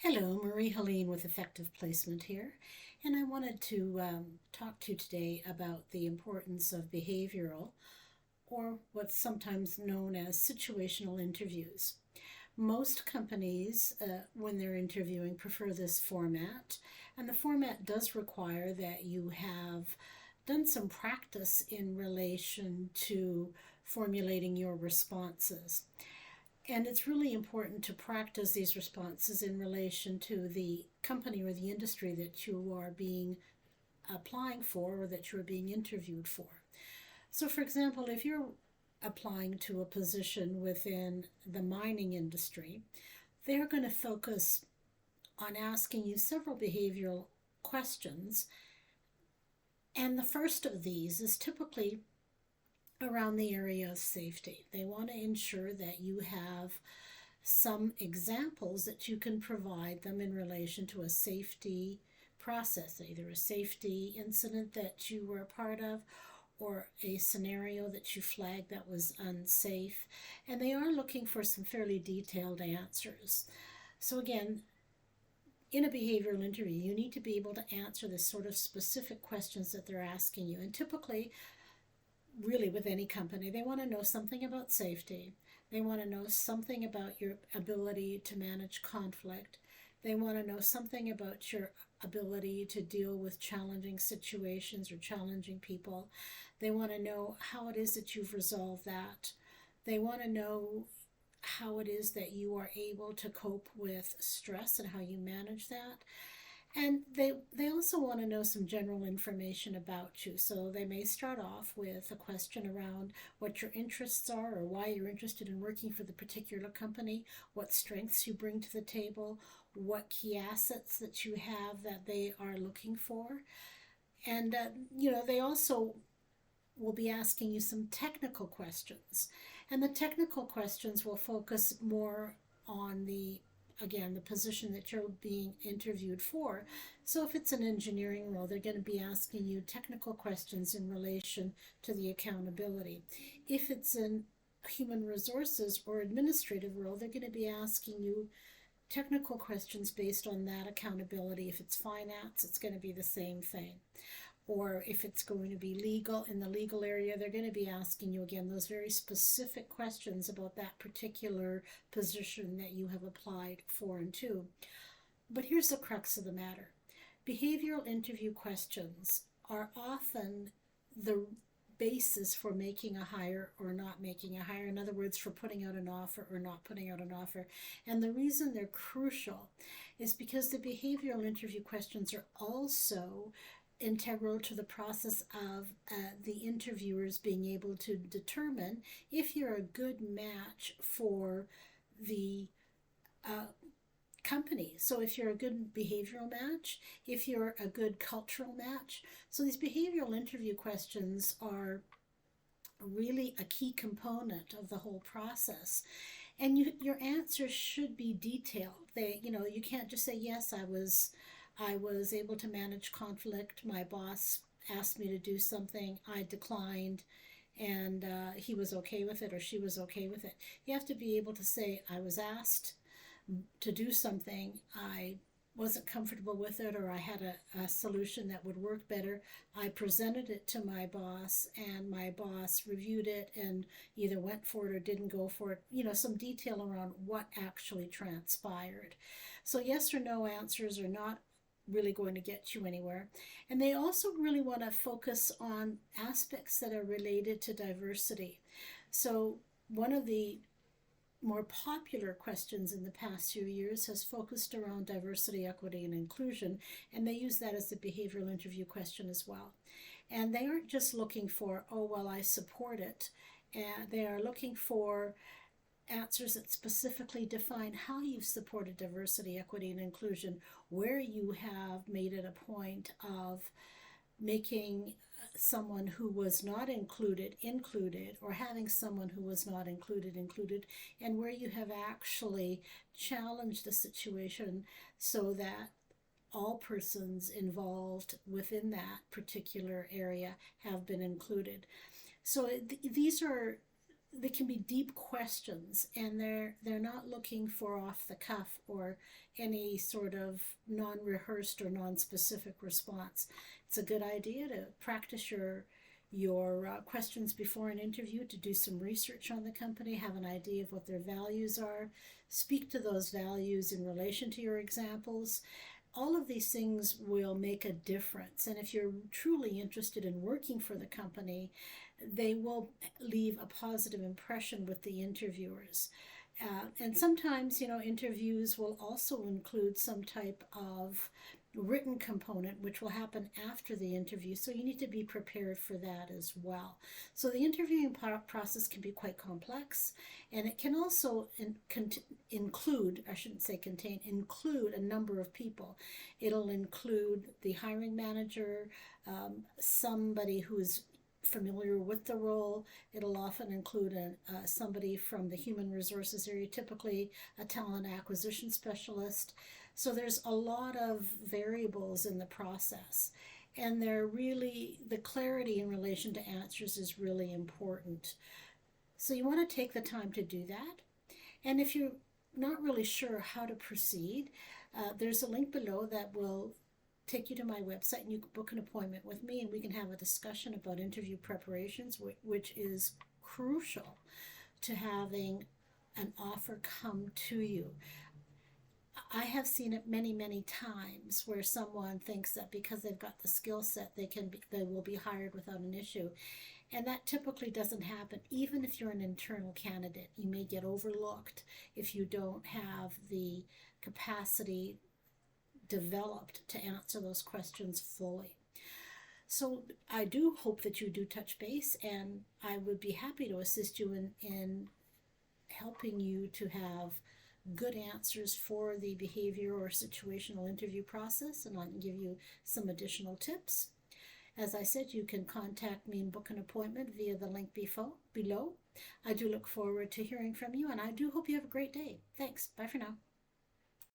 Hello, Marie-Helene with Effective Placement here, and I wanted to talk to you today about the importance of behavioral, or what's sometimes known as situational interviews. Most companies, when they're interviewing, prefer this format, and the format does require that you have done some practice in relation to formulating your responses. And it's really important to practice these responses in relation to the company or the industry that you are being applying for or that you're being interviewed for. So, for example, if you're applying to a position within the mining industry, they're going to focus on asking you several behavioral questions. And the first of these is typically around the area of safety. They want to ensure that you have some examples that you can provide them in relation to a safety process, either a safety incident that you were a part of or a scenario that you flagged that was unsafe. And they are looking for some fairly detailed answers. So, again, in a behavioral interview, you need to be able to answer the sort of specific questions that they're asking you. And typically, really with any company, they want to know something about safety. They want to know something about your ability to manage conflict. They want to know something about your ability to deal with challenging situations or challenging people. They want to know how it is that you've resolved that. They want to know how it is that you are able to cope with stress and how you manage that. And they also want to know some general information about you. So they may start off with a question around what your interests are or why you're interested in working for the particular company, what strengths you bring to the table, what key assets that you have that they are looking for. And, they also will be asking you some technical questions. And the technical questions will focus more on the position that you're being interviewed for. So if it's an engineering role, they're going to be asking you technical questions in relation to the accountability. If it's in human resources or administrative role, they're going to be asking you technical questions based on that accountability. If it's finance, it's going to be the same thing. Or if it's going to be legal, in the legal area, they're going to be asking you again those very specific questions about that particular position that you have applied for and to. But here's the crux of the matter. Behavioral interview questions are often the basis for making a hire or not making a hire. In other words, for putting out an offer or not putting out an offer. And the reason they're crucial is because the behavioral interview questions are also integral to the process of the interviewers being able to determine if you're a good match for the company. So if you're a good behavioral match, if you're a good cultural match. So these behavioral interview questions are really a key component of the whole process. And your answers should be detailed. You can't just say, yes, I was able to manage conflict. My boss asked me to do something. I declined, and he was okay with it or she was okay with it. You have to be able to say, I was asked to do something. I wasn't comfortable with it, or I had a solution that would work better. I presented it to my boss, and my boss reviewed it and either went for it or didn't go for it. Some detail around what actually transpired. So yes or no answers are not really going to get you anywhere. And they also really want to focus on aspects that are related to diversity. So one of the more popular questions in the past few years has focused around diversity, equity, and inclusion, and they use that as the behavioral interview question as well. And they aren't just looking for, oh, well, I support it. And they are looking for answers that specifically define how you've supported diversity, equity, and inclusion, where you have made it a point of making someone who was not included, or having someone who was not included, and where you have actually challenged a situation so that all persons involved within that particular area have been included. So these are they can be deep questions, and they're not looking for off the cuff or any sort of non-rehearsed or non-specific response. It's a good idea to practice your questions before an interview, to do some research on the company, have an idea of what their values are, speak to those values in relation to your examples. All of these things will make a difference. And if you're truly interested in working for the company, they will leave a positive impression with the interviewers. And sometimes, interviews will also include some type of written component, which will happen after the interview. So you need to be prepared for that as well. So the interviewing process can be quite complex, and it can also include, I shouldn't say contain, include a number of people. It'll include the hiring manager, somebody who's familiar with the role. It'll often include somebody from the human resources area, typically a talent acquisition specialist. So there's a lot of variables in the process, and the clarity in relation to answers is really important. So you want to take the time to do that. And if you're not really sure how to proceed, there's a link below that will take you to my website, and you can book an appointment with me, and we can have a discussion about interview preparations, which is crucial to having an offer come to you. I have seen it many, many times where someone thinks that because they've got the skill set, they will be hired without an issue. And that typically doesn't happen. Even if you're an internal candidate, you may get overlooked if you don't have the capacity developed to answer those questions fully. So I do hope that you do touch base, and I would be happy to assist you in helping you to have good answers for the behavioral or situational interview process, and I can give you some additional tips. As I said, you can contact me and book an appointment via the link below. I do look forward to hearing from you, and I do hope you have a great day. Thanks. Bye for now.